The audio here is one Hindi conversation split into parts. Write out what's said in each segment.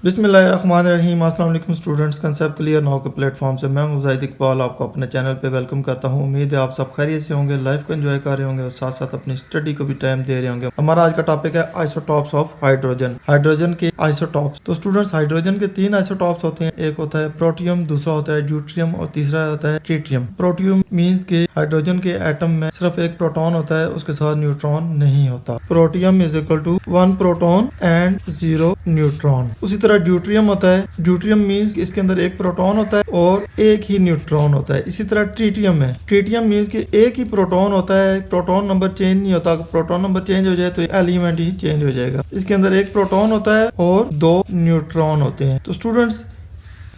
बिस्मिल्लाहिर्रहमानिर्रहीम। अस्सलाम वालेकुम स्टूडेंट्स, कंसेप्ट क्लियर नाउ के प्लेटफॉर्म से मैं मुजाहिद इकबाल आपको अपने चैनल पे वेलकम करता हूँ। उम्मीद है आप सब खैरियत से होंगे, लाइफ को एंजॉय कर रहे होंगे और साथ साथ अपनी स्टडी को भी टाइम दे रहे होंगे। हमारा आज का टॉपिक है आइसोटॉप्स ऑफ हाइड्रोजन, हाइड्रोजन के आइसोटॉप्स। तो स्टूडेंट्स, हाइड्रोजन के 3 आइसोटॉप्स होते हैं। एक होता है प्रोटियम, दूसरा होता है ड्यूट्रियम और तीसरा होता है ट्रिटियम। प्रोटियम मीन्स के हाइड्रोजन के एटम में सिर्फ एक प्रोटॉन होता है, उसके साथ न्यूट्रॉन नहीं होता। Protium is equal to 1 proton and 0 neutron. उसी तरह ड्यूट्रियम होता है। ड्यूट्रियम मीन्स इसके अंदर एक प्रोटॉन होता है और एक ही न्यूट्रॉन होता है। इसी तरह ट्रिटियम है। ट्रिटियम मीन्स कि एक ही प्रोटॉन होता है, प्रोटॉन नंबर चेंज नहीं होता। प्रोटॉन नंबर चेंज हो जाए तो एलिमेंट ही चेंज हो जाएगा। इसके अंदर एक प्रोटॉन होता है और 2 न्यूट्रॉन होते हैं। तो स्टूडेंट्स,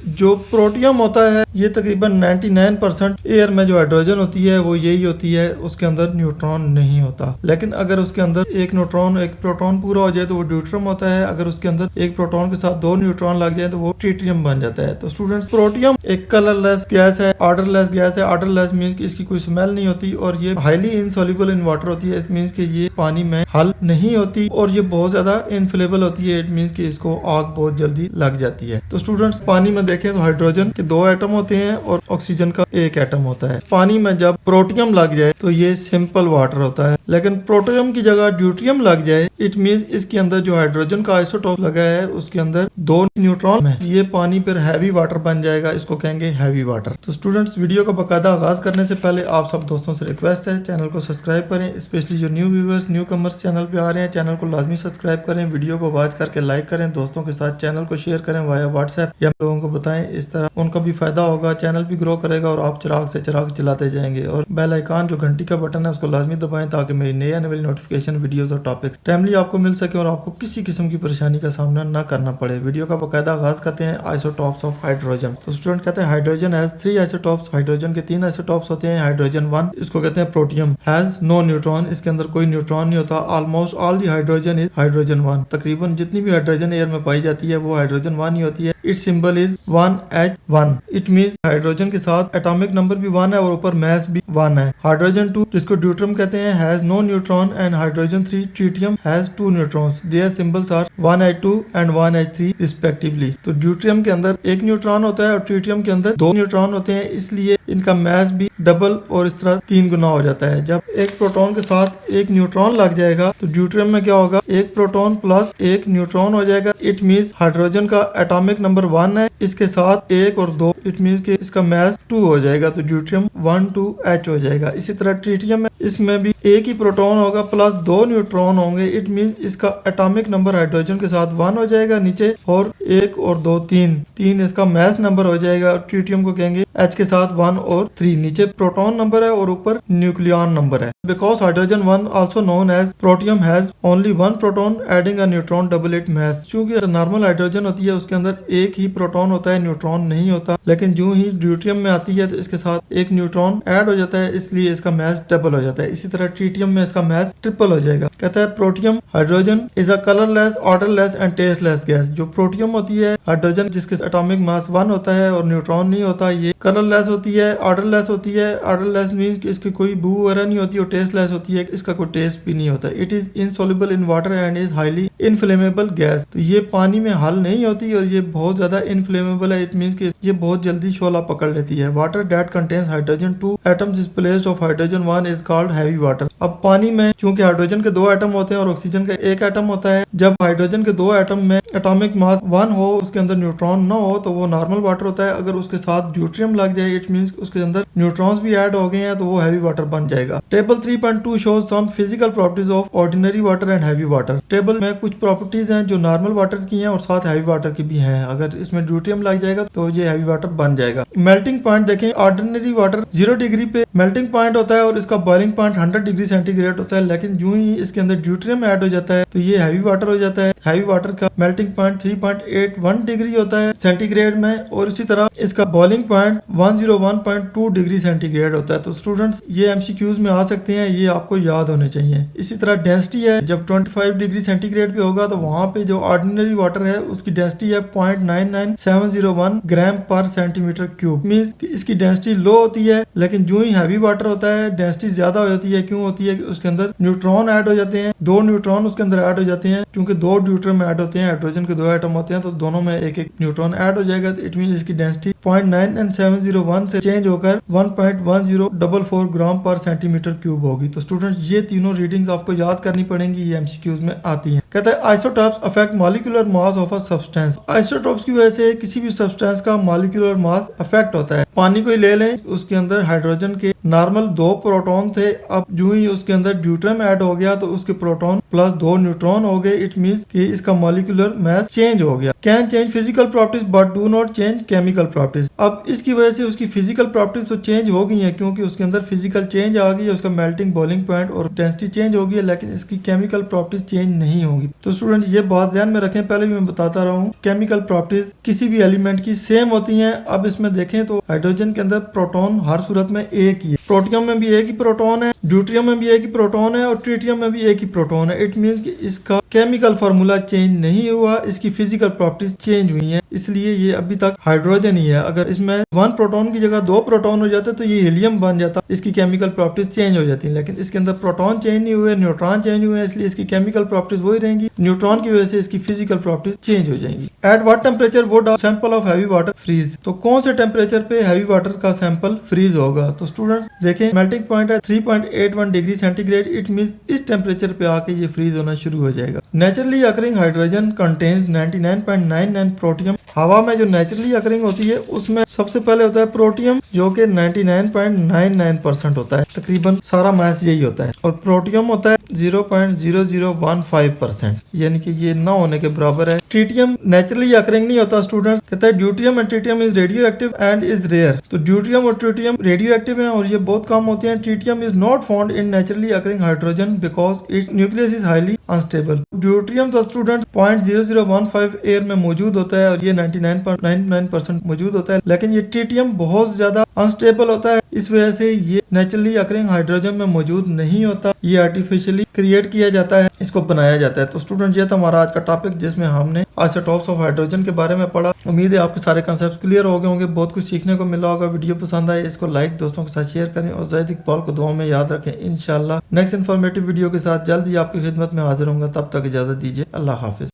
जो प्रोटियम होता है ये तकरीबन 99% एयर में जो हाइड्रोजन होती है वो यही होती है, उसके अंदर न्यूट्रॉन नहीं होता। लेकिन अगर उसके अंदर एक न्यूट्रॉन एक प्रोटॉन पूरा हो जाए तो वो ड्यूट्रियम होता है। अगर उसके अंदर एक प्रोटॉन के साथ 2 न्यूट्रॉन लग जाए तो वो ट्रिटियम बन जाता है। तो स्टूडेंट्स, प्रोटियम एक कलरलेस गैस है, ऑर्डरलेस गैस है। ऑर्डरलेस मीन्स कि इसकी कोई स्मेल नहीं होती और ये हाईली इनसॉल्युबल इन वाटर होती है। इट मीन्स कि ये पानी में हल नहीं होती और ये बहुत ज्यादा इनफ्लेमेबल होती है। इट मीन्स कि इसको आग बहुत जल्दी लग जाती है। तो स्टूडेंट्स, पानी में देखें तो हाइड्रोजन के 2 एटम होते हैं और ऑक्सीजन का एक एटम होता है। पानी में जब प्रोटियम लग जाए तो ये सिंपल वाटर होता है, लेकिन प्रोटियम की जगह ड्यूट्रियम लग जाए, इट मीन्स इसके अंदर जो हाइड्रोजन का आइसोटॉप लगा है उसके अंदर 2 न्यूट्रॉन है। ये पानी फिर हैवी वाटर बन जाएगा, इसको कहेंगे हैवी वाटर। तो स्टूडेंट्स, वीडियो का बाकायदा आगाज करने से पहले आप सब दोस्तों से रिक्वेस्ट है, चैनल को सब्सक्राइब करें। स्पेशली जो new viewers, new commerce channel पे आ रहे हैं, चैनल को लाजमी सब्सक्राइब करें। वीडियो को वॉच करके लाइक करें, दोस्तों के साथ चैनल को शेयर करें वाया व्हाट्सएप या लोगों को बताएं। इस तरह उनका भी फायदा होगा, चैनल भी ग्रो करेगा और आप चिराग से चिराग चलाते जाएंगे। और बेल आइकन जो घंटी का बटन है उसको लाजमी दबाएं ताकि मेरी नई आने वाली नोटिफिकेशन, वीडियोस और टॉपिक्स टाइमली आपको मिल सके और आपको किसी किस्म की परेशानी का सामना न करना पड़े। वीडियो का बाकायदा आगाज करते हैं आइसोटॉप्स ऑफ हाइड्रोजन। तो स्टूडेंट कहते हैं हाइड्रोजन हैज 3 आइसोटॉप्स। हाइड्रोजन के 3 आइसोटॉप्स होते हैं। हाइड्रोजन 1 इसको कहते हैं प्रोटियम, हैज नो न्यूट्रॉन, इसके अंदर कोई न्यूट्रॉन नहीं होता। Almost all the hydrogen is hydrogen 1, तकरीबन जितनी भी हाइड्रोजन एयर में पाई जाती है वो हाइड्रोजन 1 ही होती है। It's symbol is 1H1। It means hydrogen के साथ एटॉमिक नंबर भी 1 है और ऊपर मास भी 1 है। हाइड्रोजन 2 जिसको ड्यूट्रियम कहते हैं has no neutron and hydrogen 3 tritium has 2 neutrons. Their symbols are 1H2 and 1H3 respectively. तो ड्यूट्रियम के अंदर एक न्यूट्रॉन होता है और ट्रिटियम के अंदर 2 न्यूट्रॉन होते हैं, इसलिए इनका मास भी डबल और इस तरह 3 गुना हो जाता है। जब एक प्रोटॉन के साथ एक न्यूट्रॉन लग जाएगा तो ड्यूट्रियम में क्या होगा, एक प्रोटॉन प्लस एक न्यूट्रॉन हो जाएगा। इट मीन्स हाइड्रोजन का एटॉमिक नंबर 1 है, इसके साथ 1 और 2, इट मीन्स कि इसका मास 2 हो जाएगा तो ड्यूट्रियम 1,2H हो जाएगा। इसी तरह ट्रिटियम में इसमें भी एक ही प्रोटॉन होगा प्लस 2 न्यूट्रॉन होंगे। इट मीन्स इसका एटॉमिक नंबर हाइड्रोजन के साथ 1 हो जाएगा नीचे और 1 और 2 3 इसका मास नंबर हो जाएगा। ट्रिटियम को कहेंगे H के साथ 1 और 3, नीचे प्रोटॉन नंबर है और ऊपर न्यूक्लियॉन नंबर है। Because hydrogen 1 also known as protium has only 1 proton adding a neutron double it mass. क्योंकि नॉर्मल हाइड्रोजन होती है उसके अंदर एक ही प्रोटॉन होता है, न्यूट्रॉन नहीं होता। लेकिन जो ही ड्यूट्रियम में आती है तो इसके साथ एक न्यूट्रॉन ऐड हो जाता है, इसलिए इसका मास डबल हो जाता है। इसी तरह ट्रिटियम में इसका मास ट्रिपल हो जाएगा। कहता है protium hydrogen is a colourless, odourless and tasteless gas. जो प्रोटियम होती है हाइड्रोजन जिसके एटॉमिक मास 1 होता है और न्यूट्रॉन नहीं होता, ये कलरलेस होती है, ऑर्डरलेस होती है। ऑर्डरलेस मींस कि इसकी कोई बू वगैरह नहीं होती और टेस्टलेस होती है, इसका कोई टेस्ट भी नहीं होता। It is insoluble in water and is highly inflammable gas. तो ये पानी में हल नहीं होती और ये बहुत ज्यादा इनफ्लेमेबल है। इट मींस कि ये बहुत जल्दी शोला पकड़ लेती है। Water that contains hydrogen 2 atoms is placed of hydrogen 1 is called heavy water. अब पानी में चूंकि हाइड्रोजन के 2 एटम होते हैं और ऑक्सीजन का एक एटम होता है, जब हाइड्रोजन के 2 एटम में एटॉमिक मास 1 हो, उसके अंदर न्यूट्रॉन न हो तो वो नॉर्मल वाटर होता है। अगर उसके साथ ड्यूट्रियम लग जाए, इट मींस उसके अंदर न्यूट्रॉन्स भी ऐड हो गए हैं तो वो हैवी वाटर बन जाएगा। Table 3.2 shows some physical properties of ordinary water and heavy water. Table में कुछ प्रॉपर्टीज हैं जो नॉर्मल वाटर की हैं और साथ हैवी वाटर की भी हैं। अगर इसमें ड्यूट्रियम लग जाएगा तो ये हैवी वाटर बन जाएगा। मेल्टिंग पॉइंट देखें, ऑर्डिनरी वाटर 0 डिग्री पे मेल्टिंग पॉइंट होता है और इसका बॉइलिंग पॉइंट 100 डिग्री सेंटीग्रेड होता है। लेकिन जो ही इसके अंदर ड्यूट्रियम ऐड हो जाता है तो ये हैवी वाटर हो जाता है। हैवी वाटर का मेल्टिंग पॉइंट 3.81 डिग्री होता है सेंटीग्रेड में और इसी तरह इसका बॉइलिंग पॉइंट 101.2 डिग्री सेंटीग्रेड होता है। तो स्टूडेंट्स, ये एमसीक्यूज में आ सकते हैं, ये आपको याद होने चाहिए। इसी तरह डेंसिटी है, जब 25 डिग्री सेंटीग्रेड पे पे होगा तो वहाँ पे जो ऑर्डिनरी वाटर है उसकी डेंसिटी है 0.99701 ग्राम पर सेंटीमीटर क्यूब। मींस इसकी डेंसिटी लो होती है, लेकिन जो ही हैवी वाटर होता है डेंसिटी ज्यादा हो जाती है। क्यों होती है? कि उसके अंदर न्यूट्रॉन ऐड हो जाते हैं, 2 न्यूट्रॉन उसके अंदर ऐड हो जाते हैं। क्योंकि 2 ड्यूट्रियम ऐड होते हैं, हाइड्रोजन के 2 एटम होते हैं, तो दोनों में एक एक न्यूट्रॉन ऐड हो जाएगा। इट मीन इसकी डेंसिटी 0.9701 से चेंज होकर 1.1044 ग्राम पर सेंटीमीटर क्यूब होगी। तो स्टूडेंट्स ये तीनों रीडिंग्स आपको याद करनी पड़ेंगी, ये एमसीक्यूज में आती हैं। कहता है isotopes affect molecular mass of a substance. Isotopes की वजह से किसी भी सब्सटेंस का मॉलिक्यूलर मास अफेक्ट होता है। पानी को ही ले लें, उसके अंदर हाइड्रोजन के नॉर्मल 2 प्रोटॉन थे, अब जो ही उसके अंदर ड्यूट्रियम ऐड हो गया तो उसके प्रोटॉन प्लस 2 न्यूट्रॉन हो गए। इट मींस कि इसका मॉलिक्यूलर मास चेंज हो गया। Can change physical properties but do not change chemical properties. अब इसकी वजह से उसकी फिजिकल प्रॉपर्टीज तो चेंज हो गई है, क्योंकि उसके अंदर फिजिकल चेंज आ गई है, उसका मेल्टिंग बॉइलिंग पॉइंट और डेंसिटी चेंज हो गई है, लेकिन इसकी केमिकल प्रॉपर्टीज चेंज नहीं होगी। तो स्टूडेंट ये बात ध्यान में रखें, पहले भी मैं बताता रहा हूँ, केमिकल प्रॉपर्टीज किसी भी एलिमेंट की सेम होती हैं। अब इसमें देखें तो हाइड्रोजन के अंदर प्रोटॉन हर सूरत में एक ही है, प्रोटियम में भी एक ही प्रोटॉन है, ड्यूट्रियम में भी एक ही प्रोटॉन है और ट्रिटियम में भी एक ही प्रोटॉन है। इट मींस कि इसका केमिकल फार्मूला चेंज नहीं हुआ, इसकी फिजिकल प्रॉपर्टीज चेंज हुई हैं, इसलिए ये अभी तक हाइड्रोजन ही है। अगर इसमें 1 प्रोटॉन की जगह 2 प्रोटॉन हो जाते तो ये हीलियम बन जाता, इसकी केमिकल प्रॉपर्टीज चेंज हो जाती, लेकिन इसके अंदर प्रोटॉन चेंज नहीं हुए, न्यूट्रॉन चेंज हुए, इसलिए इसकी केमिकल प्रॉपर्टीज वही रहेंगी। न्यूट्रॉन की वजह से इसकी फिजिकल प्रॉपर्टीज चेंज हो जाएंगी। At what temperature would a sample of heavy water freeze. तो कौन से टेम्परेचर पे हैवी वाटर का सैंपल फ्रीज होगा? तो स्टूडेंट्स देखें, मेल्टिंग पॉइंट है 3.81 डिग्री सेंटीग्रेड। इट मींस इस टेम्परेचर पे आके ये फ्रीज होना शुरू हो जाएगा। Naturally occurring hydrogen contains 99.99 protium. हवा में जो नेचुरली अकरिंग होती है उसमें सबसे पहले होता है प्रोटियम, जो कि 99.99% होता है, तकरीबन सारा मास यही होता है, और प्रोटियम होता है 0.0015%, यानी कि ये ना होने के बराबर है। ट्रिटियम नेचुरली अकरिंग नहीं होता स्टूडेंट्स। कहता है deuterium and tritium is radioactive and is rare. तो ड्यूट्रियम और ट्रिटियम रेडियो एक्टिव है और ये बहुत कम होते हैं। Tritium is not found in naturally occurring hydrogen because its nucleus is highly unstable. Deuterium तो स्टूडेंट 0.0015 एयर में मौजूद होता है और ये 99.99% मौजूद होता है, लेकिन ये ट्रिटियम बहुत ज्यादा अनस्टेबल होता है, इस वजह से ये नेचुरली अकरिंग हाइड्रोजन में मौजूद नहीं होता, ये आर्टिफिशियली क्रिएट किया जाता है, इसको बनाया जाता है। तो स्टूडेंट ये था हमारा आज का टॉपिक, जिसमें हमने आइसोटॉप्स ऑफ हाइड्रोजन के बारे में पढ़ा। उम्मीद है आपके सारे कंसेप्ट क्लियर हो गए होंगे, बहुत कुछ सीखने को मिला होगा। वीडियो पसंद आए इसको लाइक, दोस्तों के साथ शेयर करें और ज़ाहिद इकबाल को दुआ में याद रखें। इंशाल्लाह नेक्स्ट इन्फॉर्मेटिव वीडियो के साथ जल्द ही आपकी खिदमत में हाजिर होंगे, तब तक इजाजत दीजिए। अल्लाह हाफिज।